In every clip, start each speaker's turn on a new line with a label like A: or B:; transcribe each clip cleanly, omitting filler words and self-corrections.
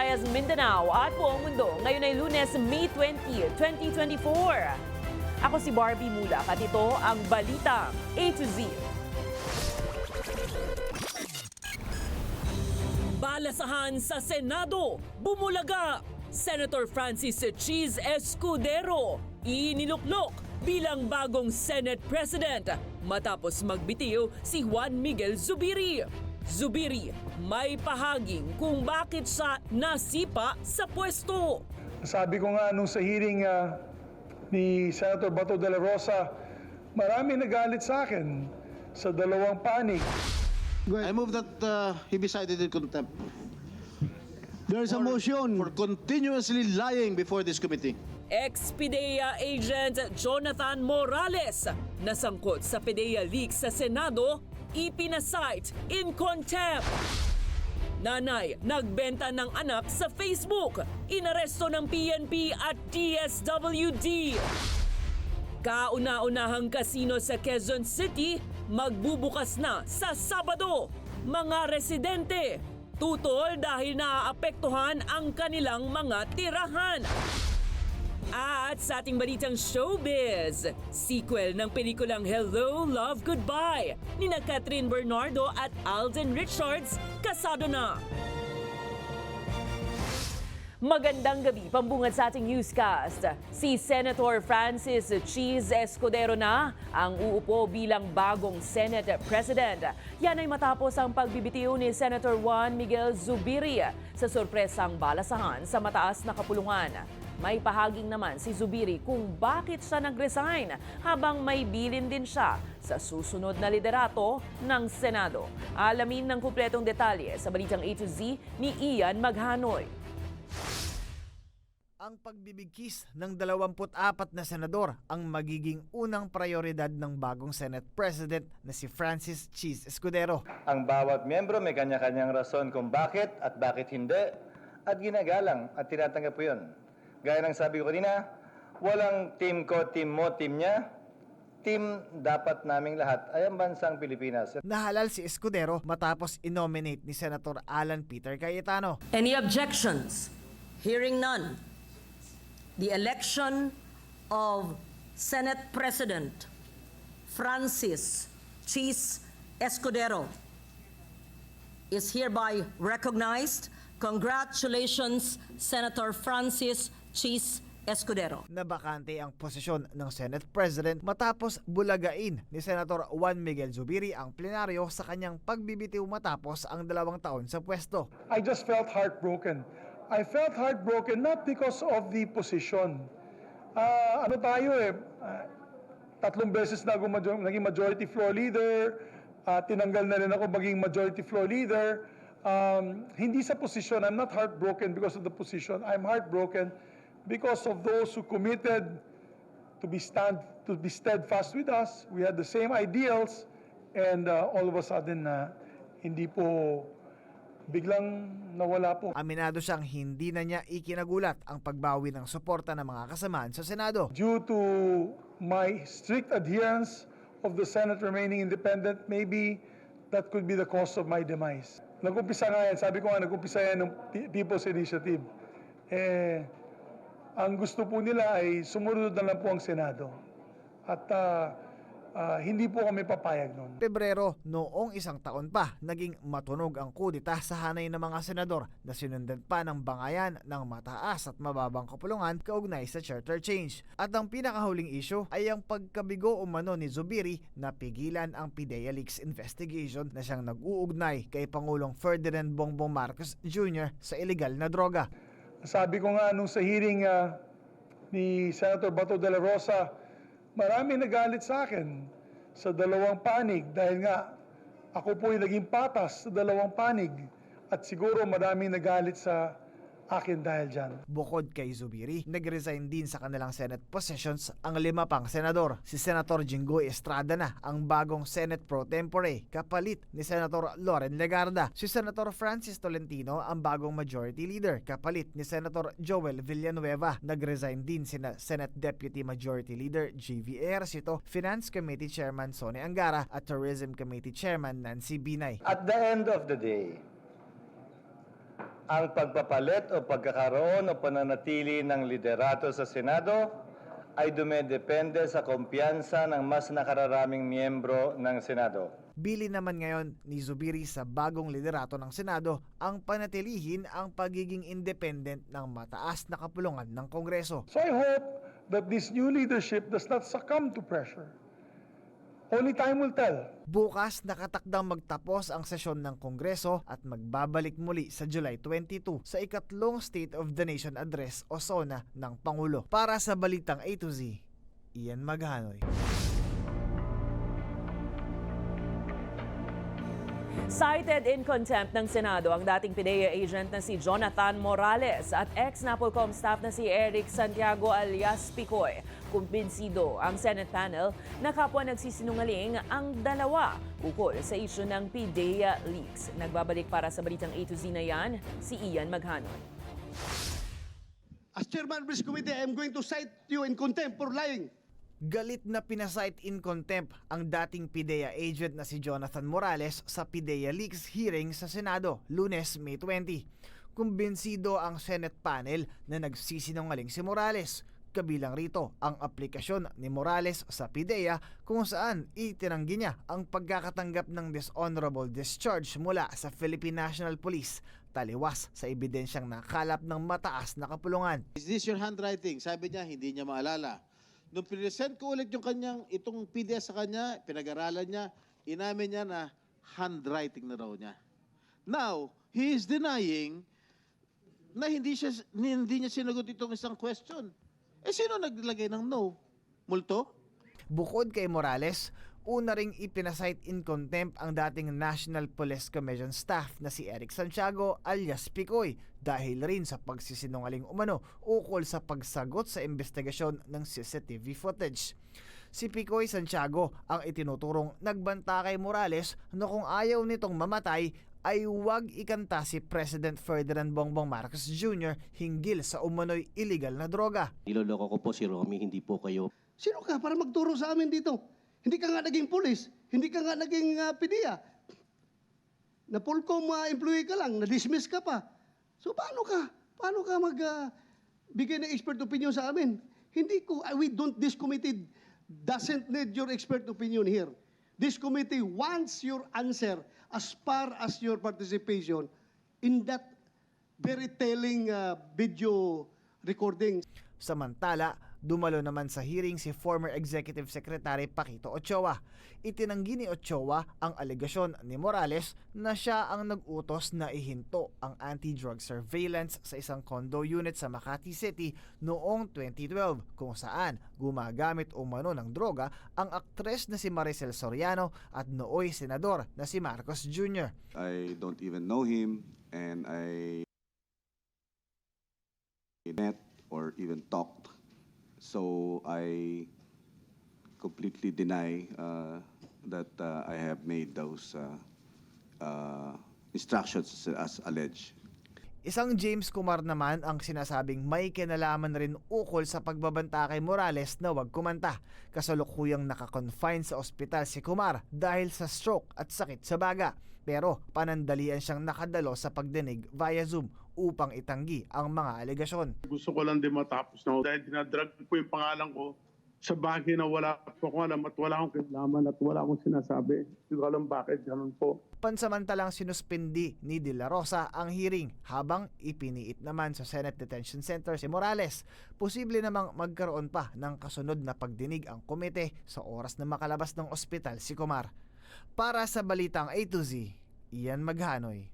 A: Visayas, Mindanao at buong mundo. Ngayon ay Lunes, May 20, 2024. Ako si Barbie Mulak at ito ang Balitang A to Z. Balasahan sa Senado, bumulaga. Senator Francis Cheese Escudero iniluklok bilang bagong Senate President matapos magbitiw si Juan Miguel Zubiri. Zubiri may pahaging kung bakit siya nasipa sa pwesto.
B: Sabi ko nga nung sa hearing ni Senator Bato de la Rosa, marami nagalit sa akin sa dalawang panig.
C: I move that he be cited in contempt
D: There's a motion.
C: for continuously lying before this committee.
A: Ex-PDEA agent Jonathan Morales nasangkot sa PDEA leaks sa Senado, ipinasight in contempt. Nanay, nagbenta ng anak sa Facebook, inaresto ng PNP at DSWD. Kauna-unahang kasino sa Quezon City, magbubukas na sa Sabado. Mga residente, tutol dahil naaapektuhan ang kanilang mga tirahan. At sa ating balitang showbiz, sequel ng pelikulang Hello, Love, Goodbye ni Catherine Bernardo at Alden Richards kasado na. Magandang gabi, pambungad sa ating newscast. Si Senator Francis Cheese Escudero na ang uupo bilang bagong Senate President. Yan ay matapos ang pagbibitiw ni Senator Juan Miguel Zubiri sa sorpresang balasahan sa mataas na kapulungan. May pahaging naman si Zubiri kung bakit siya nag-resign habang may bilin din siya sa susunod na liderato ng Senado. Alamin ng kumpletong detalye sa Balitang A to Z ni Ian Maghanoy.
E: Ang pagbibigkis ng 24 na senador ang magiging unang prioridad ng bagong Senate President na si Francis Cheese Escudero.
F: Ang bawat miyembro may kanya-kanyang rason kung bakit at bakit hindi at ginagalang at tinatanggap po yun. Gaya ng sabi ko kanina, walang team ko, team mo, team niya. Team dapat naming lahat ay ang bansang Pilipinas.
E: Nahalal si Escudero matapos inominate ni Senator Alan Peter Cayetano.
G: Any objections? Hearing none. The election of Senate President Francis Cheese Escudero is hereby recognized. Congratulations, Senator Francis Cheese Escudero.
E: Nabakante ang posisyon ng Senate President matapos bulagain ni Senator Juan Miguel Zubiri ang plenaryo sa kanyang pagbibitiw matapos ang 2 taon sa pwesto.
B: I just felt heartbroken. I felt heartbroken not because of the position. Ano tayo tatlong beses na ako naging majority floor leader, tinanggal na rin ako maging majority floor leader. Hindi sa position, I'm not heartbroken because of the position. I'm heartbroken because of those who committed to be steadfast with us. We had the same ideals, and all of a sudden, hindi po, biglang nawala po.
E: Aminado siyang hindi na niya ikinagulat ang pagbawi ng suporta ng mga kasamaan sa Senado.
B: Due to my strict adherence of the Senate remaining independent, maybe that could be the cause of my demise. Nag-umpisa nga yan, sabi ko nga, nag-umpisa yan ng People's Initiative. Ang gusto po nila ay sumunod na lang po ang Senado. At hindi po kami papayag noon.
E: Pebrero, noong 1 taon pa, naging matunog ang kudita sa hanay ng mga senador na sinundan pa ng bangayan ng mataas at mababang kapulungan kaugnay sa charter change. At ang pinakahuling issue ay ang pagkabigo umano ni Zubiri na pigilan ang PDEA leaks investigation na siyang nag-uugnay kay Pangulong Ferdinand Bongbong Marcos Jr. sa illegal na droga.
B: Sabi ko nga nung sa hearing ni Senator Bato de la Rosa, marami nagalit sa akin sa dalawang panig dahil nga ako po ay naging patas sa dalawang panig at siguro marami nagalit sa akin dahil dyan.
E: Bukod kay Zubiri, nag-resign din sa kanilang Senate positions ang 5 pang senador. Si Senator Jinggoy Estrada na ang bagong Senate Pro Tempore, kapalit ni Senator Loren Legarda. Si Senator Francis Tolentino ang bagong Majority Leader, kapalit ni Senator Joel Villanueva. Nag-resign din sina Senate Deputy Majority Leader J.V. Ejercito, Finance Committee Chairman Sonny Angara at Tourism Committee Chairman Nancy Binay.
F: At the end of the day, ang pagpapalit o pagkakaroon o pananatili ng liderato sa Senado ay dumedepende sa kumpiyansa ng mas nakararaming miyembro ng Senado.
E: Bili naman ngayon ni Zubiri sa bagong liderato ng Senado ang panatilihin ang pagiging independent ng mataas na kapulungan ng Kongreso.
B: So I hope that this new leadership does not succumb to pressure. Only time will tell.
E: Bukas nakatakdang magtapos ang sesyon ng Kongreso at magbabalik muli sa July 22 sa ikatlong State of the Nation Address o SONA ng Pangulo. Para sa Balitang A to Z, Ian Maghanoy.
A: Cited in contempt ng Senado ang dating PIDEA agent na si Jonathan Morales at ex-NAPOLCOM staff na si Eric Santiago alias Picoy. Kumbinsido ang Senate panel na kapwa nagsisinungaling ang dalawa ukol sa isyu ng PIDEA leaks. Nagbabalik para sa Balitang A to Z na yan, si Ian Maghanoy.
D: As chairman of this committee, I am going to cite you in contempt for lying.
E: Galit na pinasight in contempt ang dating PIDEA agent na si Jonathan Morales sa PIDEA leaks hearing sa Senado, Lunes, May 20. Kumbinsido ang Senate panel na nagsisinungaling si Morales. Kabilang rito ang aplikasyon ni Morales sa PIDEA kung saan itinanggi niya ang pagkakatanggap ng dishonorable discharge mula sa Philippine National Police, taliwas sa ebidensyang nakalap ng mataas na kapulungan.
C: Is this your handwriting? Sabi niya, hindi niya maalala. Nung present ko ulit yung itong PDF sa kanya, pinag-aralan niya, inamin niya na handwriting na raw niya. Now, he is denying na hindi niya sinagot itong isang question. Sino naglagay ng no? Multo?
E: Bukod kay Morales, una ring ipinasight in contempt ang dating National Police Commission staff na si Eric Santiago alias Picoy dahil rin sa pagsisinungaling umano ukol sa pagsagot sa investigasyon ng CCTV footage. Si Picoy Santiago ang itinuturong nagbanta kay Morales na kung ayaw nitong mamatay ay huwag ikanta si President Ferdinand Bongbong Marcos Jr. hinggil sa umano'y illegal na droga.
H: Niloloko ko po si Romy, hindi po kayo.
D: Sino ka para magturo sa amin dito? Hindi ka nga naging pulis, hindi ka nga naging PIDEA. Na Polcom employee ka lang, na-dismiss ka pa. So paano ka magbigay ng expert opinion sa amin? This committee doesn't need your expert opinion here. This committee wants your answer as far as your participation in that very telling video recording.
E: Samantala, dumalo naman sa hearing si former Executive Secretary Paquito Ochoa. Itinanggi ni Ochoa ang alegasyon ni Morales na siya ang nag-utos na ihinto ang anti-drug surveillance sa isang condo unit sa Makati City noong 2012 kung saan gumagamit umano ng droga ang aktres na si Maricel Soriano at nooy senador na si Marcos Jr.
I: I don't even know him, and I met or even talked. So I completely deny that I have made those instructions as alleged.
E: Isang James Kumar naman ang sinasabing may kinalaman rin ukol sa pagbabanta kay Morales na wag kumanta. Kasalukuyang nakakonfine sa ospital si Kumar dahil sa stroke at sakit sa baga. Pero panandalian siyang nakadalo sa pagdinig via Zoom upang itanggi ang mga alegasyon.
J: Gusto ko lang din matapos na dahil dinadrag po yung pangalan ko sa bagay na wala po akong alam at wala akong kinalaman at wala akong sinasabi. Hindi ko alam bakit ganun po.
E: Pansamantalang sinuspindi ni De La Rosa ang hearing habang ipiniit naman sa Senate Detention Center si Morales. Posible namang magkaroon pa ng kasunod na pagdinig ang komite sa oras na makalabas ng ospital si Kumar. Para sa Balitang A to Z, Ian Maghanoy.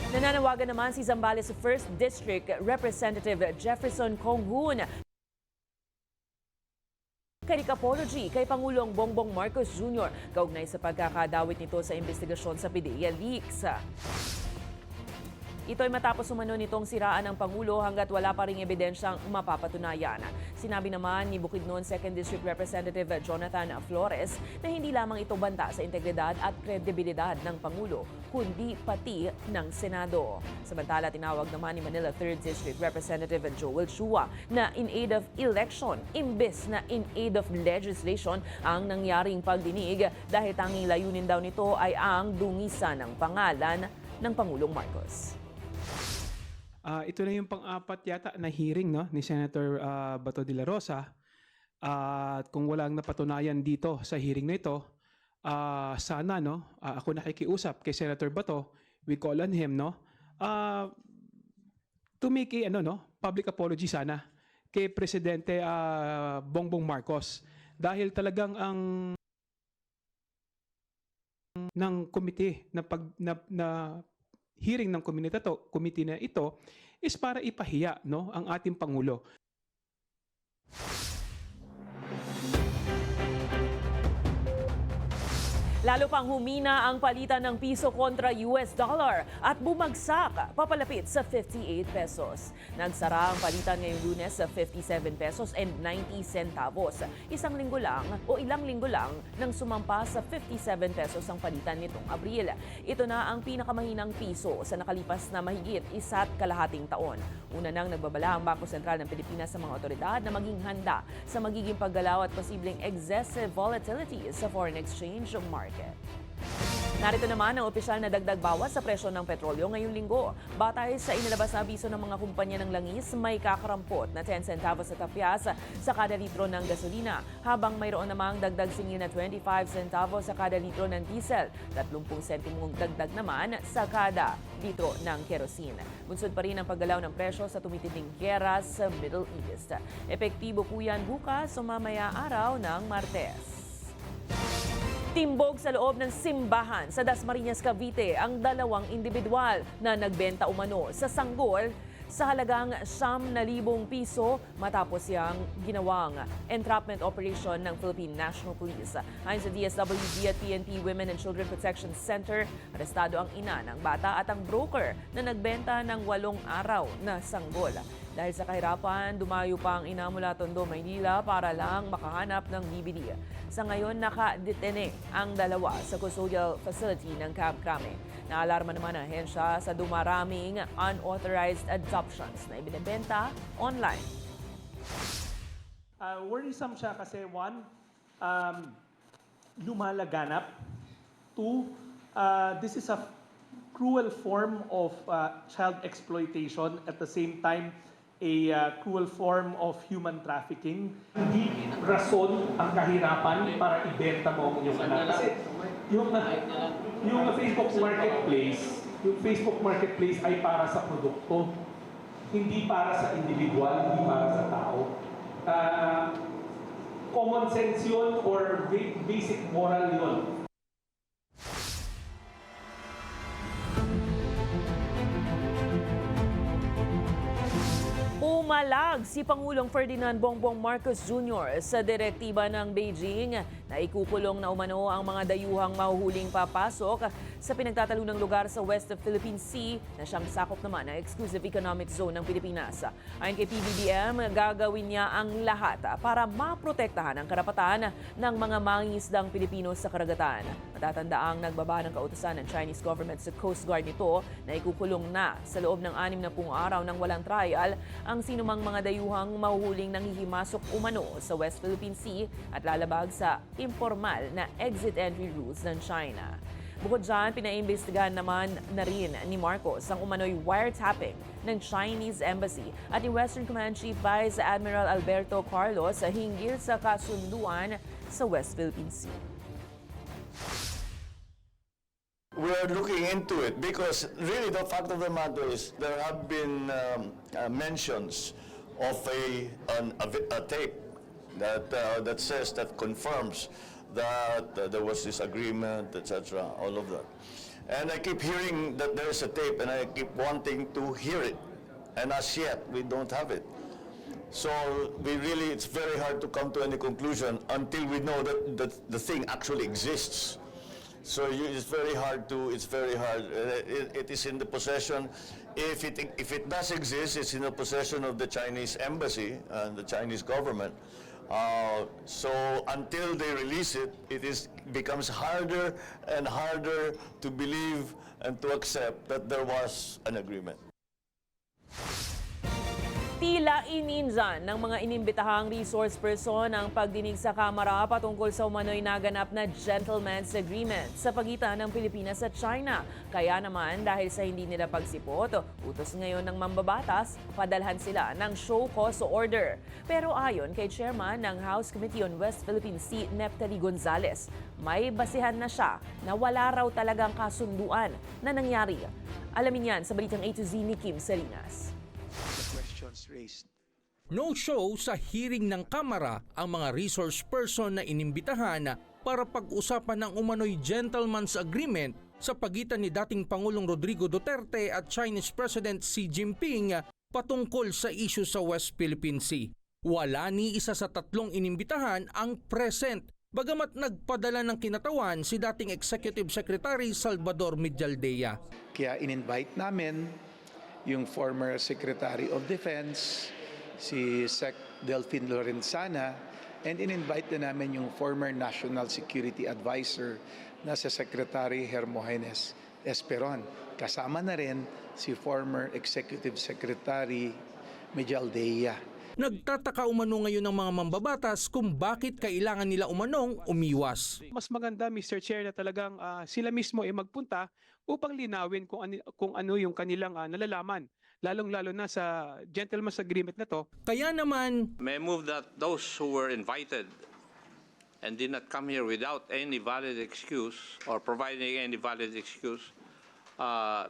A: Nananawagan naman si Zambales 1st District Representative Jefferson Konghun Karikapology kay Pangulong Bongbong Marcos Jr. kaugnay sa pagkakadawit nito sa investigasyon sa PIDEA leaks. Ito ay matapos umano nitong siraan ng Pangulo hanggat wala pa ring ebidensyang mapapatunayan. Sinabi naman ni Bukidnon 2nd District Representative Jonathan Flores na hindi lamang ito banta sa integridad at kredibilidad ng Pangulo, kundi pati ng Senado. Samantala, tinawag naman ni Manila 3rd District Representative Joel Chua na in aid of election, imbes na in aid of legislation ang nangyaring pagdinig dahil tanging layunin daw nito ay ang dungisan ng pangalan ng Pangulong Marcos.
K: Ito na yung pang-apat yata na hearing, no, ni Senator Bato de la Rosa. At kung walang napatunayan dito sa hearing na ito, sana, no, ako nakikiusap kay Senator Bato, we call on him, no, to make a, public apology sana kay Presidente Bongbong Marcos. Dahil talagang ang ng komite na hearing ng committee na ito is para ipahiya, no, ang ating Pangulo.
A: Lalo pang humina ang palitan ng piso kontra US dollar at bumagsak papalapit sa 58 pesos. Nagsara ang palitan ngayong Lunes sa 57 pesos and 90 centavos. Ilang linggo lang nang sumampa sa 57 pesos ang palitan nitong Abril. Ito na ang pinakamahinang piso sa nakalipas na mahigit 1.5 taon. Una nang nagbabala ang Bangko Sentral ng Pilipinas sa mga otoridad na maging handa sa magiging paggalaw at posibleng excessive volatility sa foreign exchange market. Narito naman ang opisyal na dagdag bawas sa presyo ng petrolyo ngayong linggo. Batay sa inilabas na abiso ng mga kumpanya ng langis, may kakarampot na 10 centavos sa tapyas sa kada litro ng gasolina, habang mayroon namang dagdag singil na 25 centavos sa kada litro ng diesel, 30 sentimong dagdag naman sa kada litro ng kerosene. Bunsod pa rin ang paggalaw ng presyo sa tumitinding giyera sa Middle East. Epektibo po yan bukas o mamaya araw ng Martes. Timbog sa loob ng simbahan sa Dasmariñas, Cavite ang 2 individual na nagbenta umano sa sanggol sa halagang 9,000 piso matapos yang ginawang entrapment operation ng Philippine National Police. Ayon sa DSWD at PNP Women and Children Protection Center, arestado ang ina ng bata at ang broker na nagbenta ng 8 araw na sanggol. Dahil sa kahirapan, dumayo pa ang ina mula Tondo, Maynila para lang makahanap ng DVD. Sa ngayon, nakadetene ang 2 sa custodial facility ng Camp Crame. Naalarma naman ang ahensya sa dumaraming unauthorized adoptions na ibinebenta online.
K: Worrisome siya kasi one, lumalaganap. Two, this is a cruel form of child exploitation, at the same time a cruel form of human trafficking. Hindi rason ang kahirapan para ibenta mo ang iyong anak. Kasi yung Facebook Marketplace ay para sa produkto, hindi para sa individual, hindi para sa tao. Common sense yun or basic moral yun.
A: Umalag si Pangulong Ferdinand Bongbong Marcos Jr. sa direktiba ng Beijing na ikukulong na umano ang mga dayuhang mahuhuling papasok sa pinagtatalunang lugar sa West of Philippine Sea na siyang sakop naman ng Exclusive Economic Zone ng Pilipinas. Ayon kay PBBM, gagawin niya ang lahat para maprotektahan ang karapatan ng mga mangingisdang Pilipino sa karagatan. Matatandaang nagbaba ng kautusan ng Chinese government sa Coast Guard nito na ikukulong na sa loob ng 60 araw ng walang trial ang sinumang mga dayuhang mahuhuling nanghihimasok umano sa West Philippine Sea at lalabag sa informal na exit-entry rules ng China. Bukod dyan, pinaimbestigahan naman na rin ni Marcos ang umano'y wiretapping ng Chinese Embassy at ni Western Command Chief Vice Admiral Alberto Carlos hinggil sa kasunduan sa West Philippine Sea.
F: We are looking into it because really the fact of the matter is there have been mentions of a tape that says, that confirms that there was this agreement, etc., all of that. And I keep hearing that there is a tape and I keep wanting to hear it. And as yet, we don't have it. So it's very hard to come to any conclusion until we know that the thing actually exists. So it's very hard. It is in the possession, if it does exist, it's in the possession of the Chinese embassy and the Chinese government. So until they release it, becomes harder and harder to believe and to accept that there was an agreement.
A: Tila ininjan ng mga inimbitahang resource person ang pagdinig sa Kamara patungkol sa umano'y naganap na gentleman's agreement sa pagitan ng Pilipinas at China. Kaya naman dahil sa hindi nila pagsipot, utos ngayon ng mambabatas, padalhan sila ng show cause order. Pero ayon kay Chairman ng House Committee on West Philippine Sea, Neptali Gonzales, may basihan na siya na wala raw talagang kasunduan na nangyari. Alamin yan sa Balitang A to Z ni Kim Salinas.
L: No-show sa hearing ng Kamara ang mga resource person na inimbitahan para pag-usapan ng umano'y gentleman's agreement sa pagitan ni dating Pangulong Rodrigo Duterte at Chinese President Xi Jinping patungkol sa issue sa West Philippine Sea. Wala ni isa sa tatlong inimbitahan ang present, bagamat nagpadala ng kinatawan si dating Executive Secretary Salvador Medialdea.
M: Kaya in-invite namin yung former Secretary of Defense, si Sec. Delfin Lorenzana, and in-invite na namin yung former National Security Advisor na si Secretary Hermogenes Esperon. Kasama na rin si former Executive Secretary Medialdea.
L: Nagtataka umano ngayon ng mga mambabatas kung bakit kailangan nila umanong umiwas.
K: Mas maganda, Mr. Chair, na talagang sila mismo ay magpunta upang linawin kung ano yung kanilang nalalaman. Lalong-lalo na sa gentleman's agreement na to.
L: Kaya naman,
N: may move that those who were invited and did not come here without any valid excuse or providing any valid excuse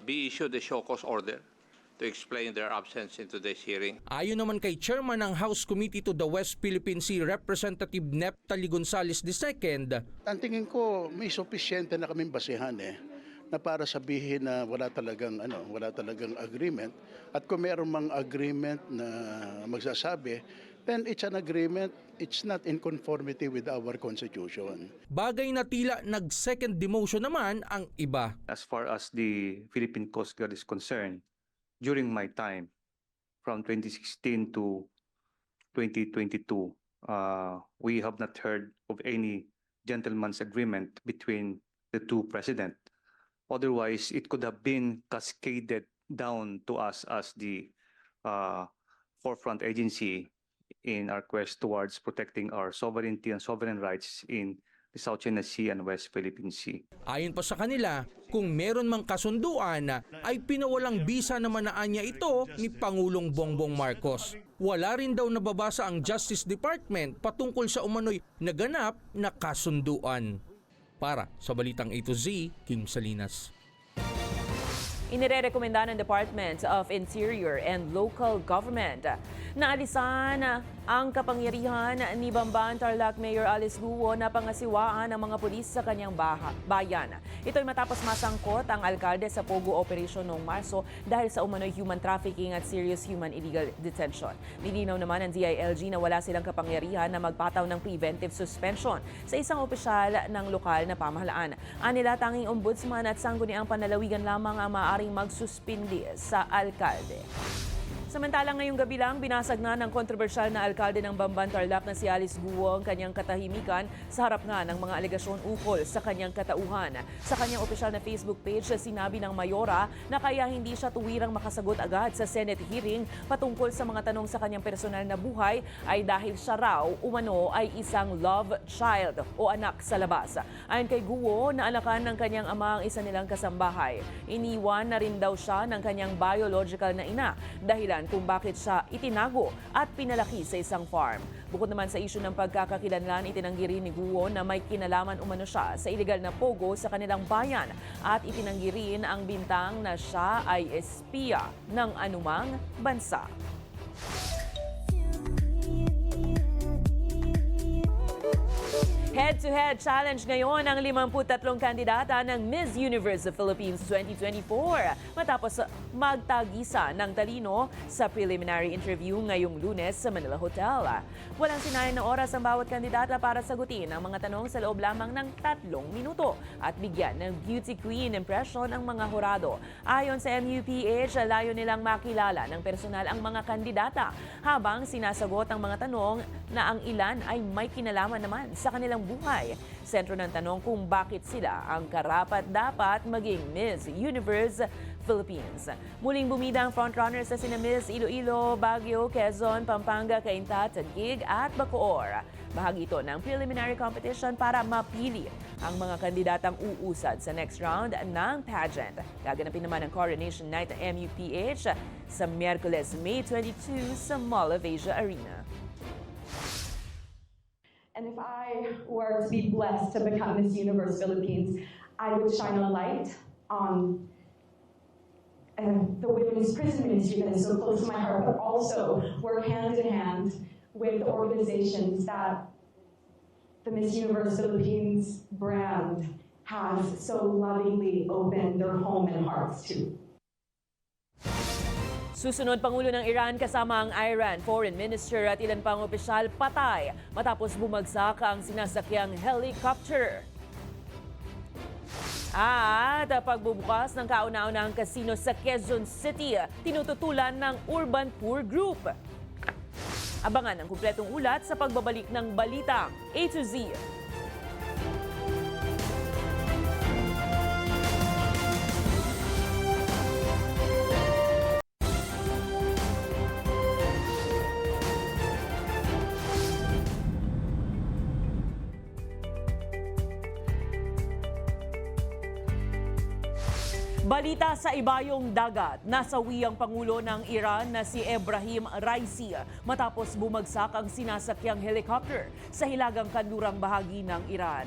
N: be issued a show cause order to explain their absence in today's hearing.
L: ayon naman kay Chairman ng House Committee to the West Philippine Sea, Representative Neptali Gonzales II,
J: Ang tingin ko, may sufficiente na kaming basihan na para sabihin na wala talagang agreement, at kung meron mang agreement na magsasabi, then it's an agreement, it's not in conformity with our constitution.
L: bagay na tila nag-second demotion naman ang iba.
O: As far as the Philippine Coast Guard is concerned, during my time, from 2016 to 2022, we have not heard of any gentleman's agreement between the two presidents. Otherwise, it could have been cascaded down to us as the forefront agency in our quest towards protecting our sovereignty and sovereign rights in the South China Sea and West Philippine Sea.
L: Ayon pa sa kanila, kung meron mang kasunduan ay pinawalang bisa naman na anya ito ni Pangulong Bongbong Marcos. Wala rin daw nababasa ang Justice Department patungkol sa umano'y naganap na kasunduan. Para sa Balitang A to Z, Kim Salinas.
A: Inirekomenda ng Department of Interior and Local Government na alisan ang kapangyarihan ni Bamban Tarlac Mayor Alice Guo na pangasiwaan ng mga pulis sa kanyang bayan. Ito'y matapos masangkot ang alkalde sa Pogo Operation noong Marso dahil sa umano'y human trafficking at serious human illegal detention. Nilinaw naman ng DILG na wala silang kapangyarihan na magpataw ng preventive suspension sa isang opisyal ng lokal na pamahalaan. Anila tanging ombudsman at sangguniang panlalawigan lamang ang maaaring magsuspindi sa alkalde. Samantalang ngayong gabi lang, binasag na ng kontrobersyal na alkalde ng Bamban Tarlac na si Alice Guo ang kanyang katahimikan sa harap nga ng mga alegasyon ukol sa kanyang katauhan. Sa kanyang opisyal na Facebook page, sinabi ng mayora na kaya hindi siya tuwirang makasagot agad sa Senate hearing patungkol sa mga tanong sa kanyang personal na buhay ay dahil siya raw umano ay isang love child o anak sa labas. Ayon kay Guo, naalakan ng kanyang ama ang isa nilang kasambahay. Iniwan na rin daw siya ng kanyang biological na ina dahilan kung bakit siya itinago at pinalaki sa isang farm. Bukod naman sa isyu ng pagkakakilanlan, itinanggi rin ni Guo na may kinalaman umano siya sa illegal na pogo sa kanilang bayan at itinanggi rin ang bintang na siya ay espiya ng anumang bansa. Head-to-head challenge ngayon ang 53 kandidata ng Miss Universe Philippines 2024 matapos magtagisa ng talino sa preliminary interview ngayong Lunes sa Manila Hotel. Walang sinayang na oras ang bawat kandidata para sagutin ang mga tanong sa loob lamang ng 3 minuto at bigyan ng beauty queen impression ang mga hurado. Ayon sa MUPH, layo nilang makilala ng personal ang mga kandidata habang sinasagot ang mga tanong na ang ilan ay may kinalaman naman sa kanilang buhay. Sentro ng tanong kung bakit sila ang karapat-dapat maging Miss Universe Philippines. Muling bumida ang frontrunners sa sina Miss Iloilo, Baguio, Quezon, Pampanga, Cainta, Taguig at Bacoor. Bahagi ito ng preliminary competition para mapili ang mga kandidatang uusad sa next round ng pageant. Gaganapin naman ang Coronation Night ng MUPH sa Miyerkules, May 22 sa Mall of Asia Arena.
P: And if I were to be blessed to become Miss Universe Philippines, I would shine a light on the women's prison ministry that is so close to my heart, but also work hand in hand with the organizations that the Miss Universe Philippines brand has so lovingly opened their home and hearts to.
A: Susunod Pangulo ng Iran kasama ang Iran Foreign Minister at ilan pang opisyal patay matapos bumagsak ang sinasakyang helicopter. At pagbubukas ng kauna-unahang casino sa Quezon City, tinututulan ng Urban Poor Group. Abangan ang kumpletong ulat sa pagbabalik ng Balitang A to Z. Balita sa ibayong dagat, nasawi ang Pangulo ng Iran na si Ebrahim Raisi matapos bumagsak ang sinasakyang helicopter sa hilagang kanlurang bahagi ng Iran.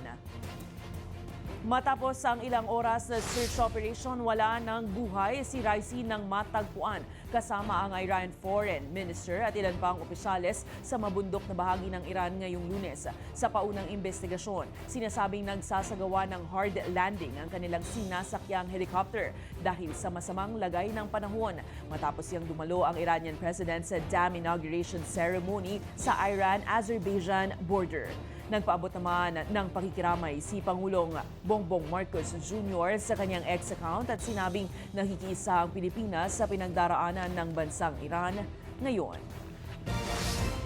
A: Matapos ang ilang oras na search operation, wala ng buhay si Raisi nang matagpuan kasama ang Iran Foreign Minister at ilan pang opisyales sa mabundok na bahagi ng Iran ngayong Lunes. Sa paunang investigasyon, sinasabing nagsasagawa ng hard landing ang kanilang sinasakyang helicopter dahil sa masamang lagay ng panahon matapos siyang dumalo ang Iranian President sa dam inauguration ceremony sa Iran-Azerbaijan border. Nagpaabot naman ng pakikiramay si Pangulong Bongbong Marcos Jr. sa kanyang ex-account at sinabing nakikiisa ang Pilipinas sa pinagdaraanan ng bansang Iran ngayon.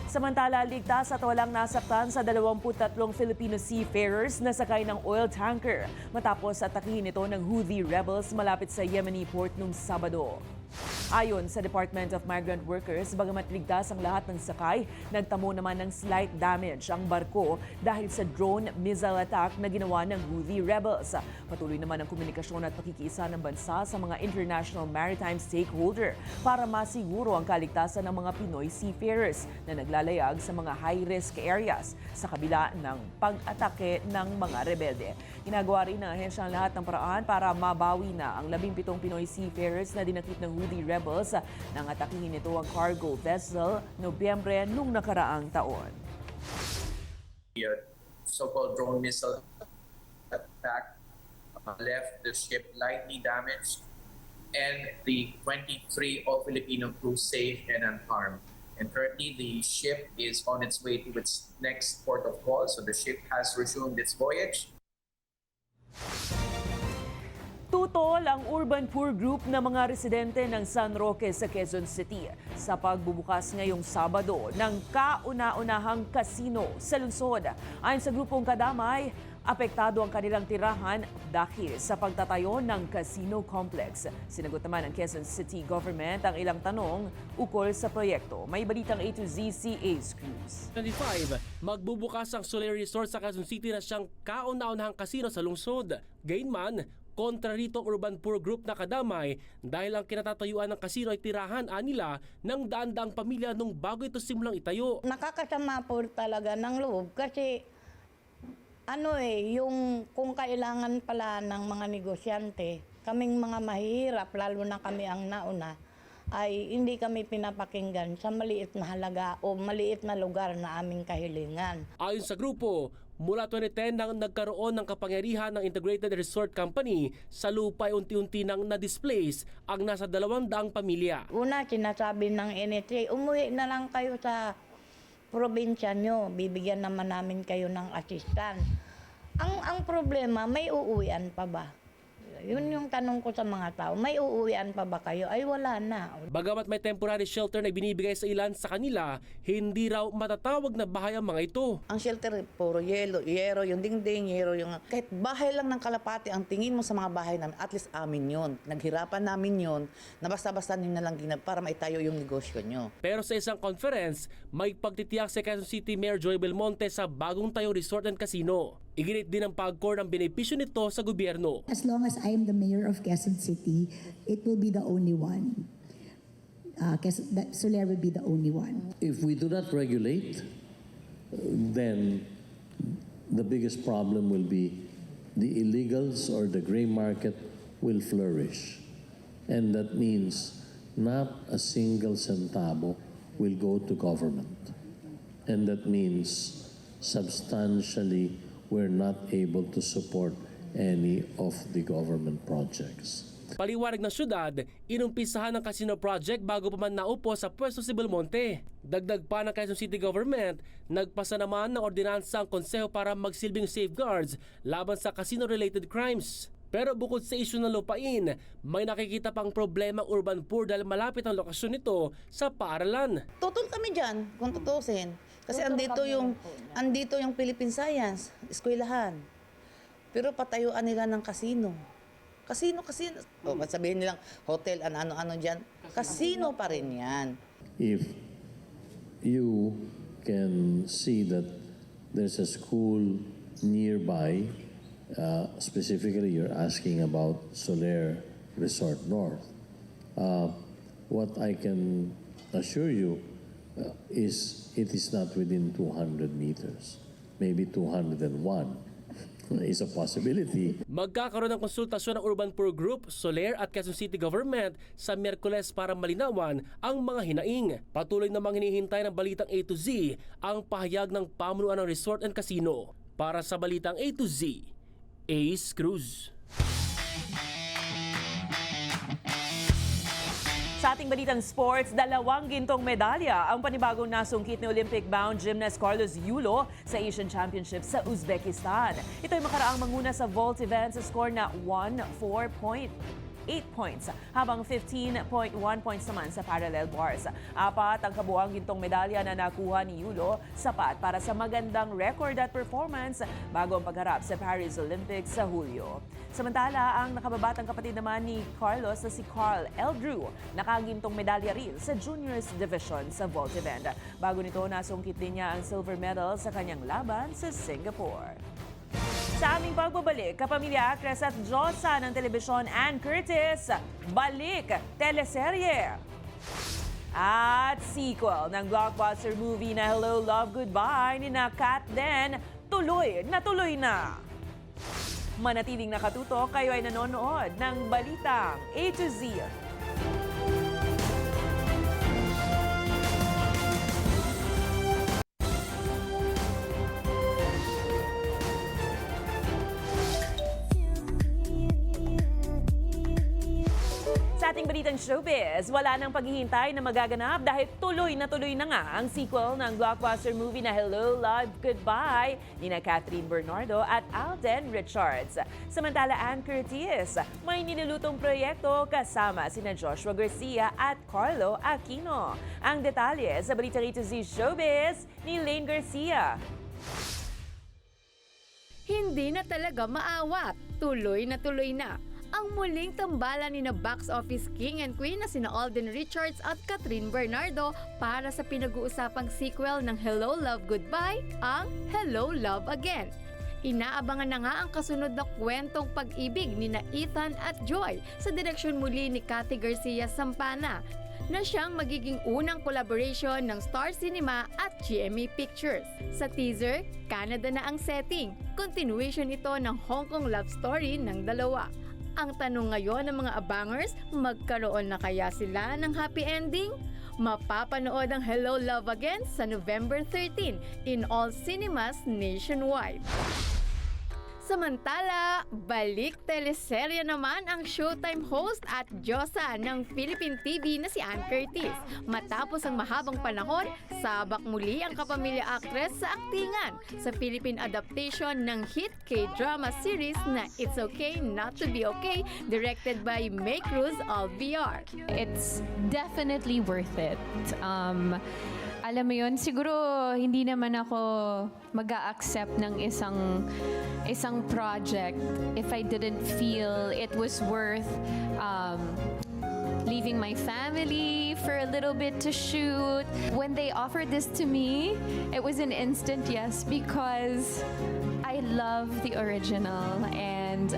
A: Samantala, ligtas at walang nasaktan sa 23 Filipino seafarers na sakay ng oil tanker matapos atakihin ito ng Houthi rebels malapit sa Yemeni port noong Sabado. Ayon sa Department of Migrant Workers, bagamat ligtas ang lahat ng sakay, nagtamo naman ng slight damage ang barko dahil sa drone missile attack na ginawa ng Houthi rebels. Patuloy naman ang komunikasyon at pakikiisa ng bansa sa mga international maritime stakeholder para masiguro ang kaligtasan ng mga Pinoy seafarers na naglalayag sa mga high-risk areas sa kabila ng pag-atake ng mga rebelde. Ginagawa rin ng ahensya ang lahat ng paraan para mabawi na ang 17 Pinoy seafarers na dinakip ng Houthi rebels nang atakihin nito ang cargo vessel Nobyembre nung nakaraang taon.
Q: The so-called drone missile attack left the ship lightly damaged and the 23 all Filipino crew safe and unharmed. And currently, the ship is on its way to its next port of call, so the ship has resumed its voyage.
A: Tutol ang Urban Poor Group na mga residente ng San Roque sa Quezon City sa pagbubukas ngayong Sabado ng kauna-unahang kasino sa lungsod. Ayon sa grupong Kadamay, apektado ang kanilang tirahan dahil sa pagtatayo ng casino complex. Sinagot naman ng Quezon City Government ang ilang tanong ukol sa proyekto. May balitang A to Z si Ace Cruz.
R: 25, magbubukas ang Soleil Resort sa Quezon City na siyang kauna-unahang kasino sa lungsod. Gayunman, kontra rito ang Urban Poor Group na Kadamay dahil ang kinatatayuan ng kasino ay tirahan nila ng daan-daang pamilya nung bago ito simulang itayo.
S: Nakakasama po talaga ng loob kasi yung kung kailangan pala ng mga negosyante, kaming mga mahihirap, lalo na kami ang nauna, ay hindi kami pinapakinggan sa maliit na halaga o maliit na lugar na aming kahilingan.
R: Ayon sa grupo, mula 2010 nang nagkaroon ng kapangyarihan ng Integrated Resort Company, sa lupa ay unti-unti nang na-displace ang nasa 200 pamilya.
S: Una, sinasabi ng NHA, umuwi na lang kayo sa probinsya nyo, bibigyan naman namin kayo ng assistant. Ang problema, may uuwian pa ba? Yun yung tanong ko sa mga tao, may uuwian pa ba kayo? Ay wala na.
R: Bagamat may temporary shelter na binibigay sa ilan sa kanila, hindi raw matatawag na bahay ang mga ito.
T: Ang shelter, puro yero yung dingding, yero yung... Kahit bahay lang ng kalapati, ang tingin mo sa mga bahay namin, at least amin yun. Naghirapan namin yun, na basta-basta nyo na lang para maitayo yung negosyo nyo.
R: Pero sa isang conference, may pagtitiyak si Quezon City Mayor Joy Belmonte sa bagong tayong resort and casino. Iginit din ng PAGCOR ang benepisyo nito sa gobyerno.
U: As long as I am the mayor of Quezon City, it will be the only one. Soler will be the only one.
V: If we do not regulate, then the biggest problem will be the illegals or the gray market will flourish. And that means not a single centavo will go to government. And that means substantially we're not able to support any of the government projects.
R: Paliwanag ng syudad, inumpisahan ng casino project bago pa man naupo sa pwesto si Belmonte. Dagdag pa ng Quezon City Government, nagpasa naman ng ordinansa ang konseho para magsilbing safeguards laban sa casino-related crimes. Pero bukod sa isyu ng lupain, may nakikita pang problema ang urban poor dahil malapit ang lokasyon nito sa paaralan.
T: Tutol kami dyan, kung tutusin. Kasi andito yung Philippine Science, eskwelahan. Pero patayuan nila ng casino. Casino. O, sabihin nilang hotel, ano dyan. Casino pa rin yan.
V: If you can see that there's a school nearby, specifically you're asking about Soler Resort North. What I can assure you is it is not within 200 meters, maybe 201 is a possibility.
R: Magkakaroon ng konsultasyon ng Urban Poor Group, Soler at Quezon City Government sa Miyerkules para malinawan ang mga hinaing. Patuloy namang hinihintay ng Balitang A to Z ang pahayag ng pamunuan ng resort and casino. Para sa Balitang A to Z, Ace Cruz.
A: Sa ating balitang sports, 2 gintong medalya ang panibagong nasungkit ni Olympic-bound gymnast Carlos Yulo sa Asian Championships sa Uzbekistan. Ito ay makaraang manguna sa vault event sa score na 104.8 points, habang 15.1 points naman sa parallel bars. 4 ang kabuang gintong medalya na nakuha ni Yulo, sapat para sa magandang record at performance bago ang pagharap sa Paris Olympics sa Hulyo. Samantala, ang nakababatang kapatid naman ni Carlos na si Carl Eldrew, nakagintong medalya rin sa Juniors Division sa vault event. Bago nito, nasungkit din niya ang silver medal sa kanyang laban sa Singapore. Sa aming pagbabalik, kapamilya actress at Diyosa ng telebisyon Ann Curtis, balik teleserye. At sequel ng blockbuster movie na Hello, Love, Goodbye ni na Kat Den, tuloy na. Manatiling nakatutok, kayo ay nanonood ng Balitang A to Z. Sa ating balitang showbiz, wala nang paghihintay na magaganap dahil tuloy na nga ang sequel ng blockbuster movie na Hello, Love, Goodbye ni na Catherine Bernardo at Alden Richards. Samantala, Ann Curtis, may nilulutong proyekto kasama sina Joshua Garcia at Carlo Aquino. Ang detalye sa balitang A to Z Showbiz ni Lane Garcia.
W: Hindi na talaga maawat, tuloy na. Ang muling tambalan ni na box office king and queen na sina Alden Richards at Catherine Bernardo para sa pinag-uusapang sequel ng Hello, Love, Goodbye, ang Hello, Love Again. Inaabangan na nga ang kasunod na kwentong pag-ibig ni na Ethan at Joy sa direksyon muli ni Cathy Garcia Sampana, na siyang magiging unang collaboration ng Star Cinema at GMA Pictures. Sa teaser, Canada na ang setting. Continuation ito ng Hong Kong love story ng dalawa. Ang tanong ngayon ng mga abangers, magkaroon na kaya sila ng happy ending? Mapapanood ang Hello, Love Again sa November 13 in all cinemas nationwide. Sa Samantala, balik teleserye naman ang Showtime host at diyosa ng Philippine TV na si Ann Curtis. Matapos ang mahabang panahon, sabak muli ang kapamilya actress sa aktingan sa Philippine adaptation ng hit K-drama series na It's Okay Not to Be Okay, directed by May Cruz Alviar.
B: It's definitely worth it. Alam mo yun, siguro hindi naman ako mag-a-accept ng isang project if I didn't feel it was worth leaving my family for a little bit to shoot. When they offered this to me, it was an instant yes because I love the original and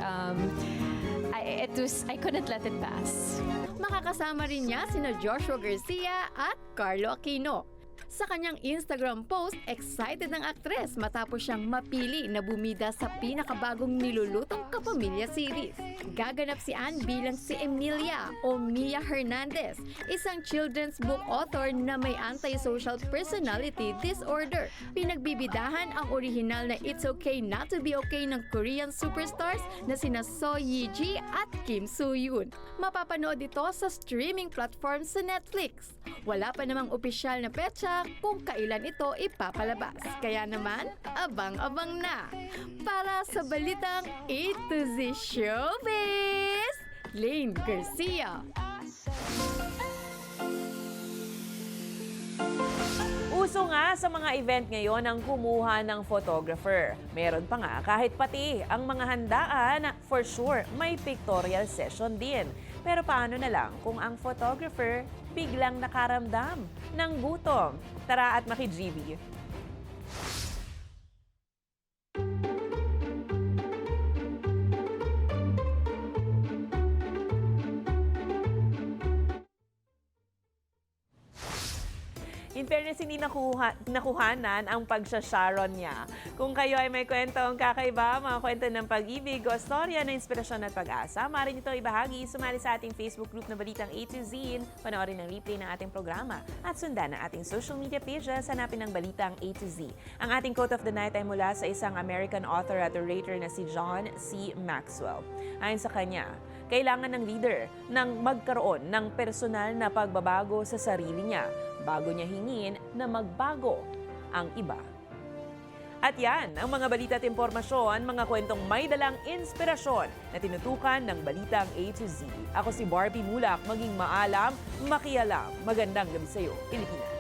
B: I couldn't let it pass.
W: Makakasama rin niya sina Joshua Garcia at Carlo Aquino. Sa kanyang Instagram post, excited ang aktres matapos siyang mapili na bumida sa pinakabagong nilulutong kapamilya series. Gaganap si Ann bilang si Emilia o Mia Hernandez, isang children's book author na may antisocial personality disorder. Pinagbibidahan ang orihinal na It's Okay Not to Be Okay ng Korean superstars na sina So Ye-ji at Kim Soo-yoon. Mapapanood ito sa streaming platform sa Netflix. Wala pa namang opisyal na petsa kung kailan ito ipapalabas. Kaya naman, abang-abang na. Para sa balitang A to Z Showbiz, Lane Garcia.
A: Uso nga sa mga event ngayon ang kumuha ng photographer. Meron pa nga kahit pati ang mga handaan, for sure may pictorial session din. Pero paano na lang kung ang photographer biglang nakaramdam ng gutom? Tara at maki-GB. In fairness, hindi nakuhanan ang pagsasharon niya. Kung kayo ay may kwentong kakaiba, mga kwento ng pag-ibig o storya na inspirasyon at pag-asa, maaaring ito ibahagi, sumali sa ating Facebook group na Balitang A to Z, panoorin ang replay ng ating programa, at sundan ang ating social media pages, hanapin ang Balitang A to Z. Ang ating quote of the night ay mula sa isang American author at orator na si John C. Maxwell. Ayon sa kanya, kailangan ng leader nang magkaroon ng personal na pagbabago sa sarili niya bago niya hingin na magbago ang iba. At yan ang mga balita at impormasyon, mga kwentong may dalang inspirasyon na tinutukan ng Balitang A to Z. Ako si Barbie Mulak, maging maalam, makialam. Magandang gabi sa iyo, Pilipinas.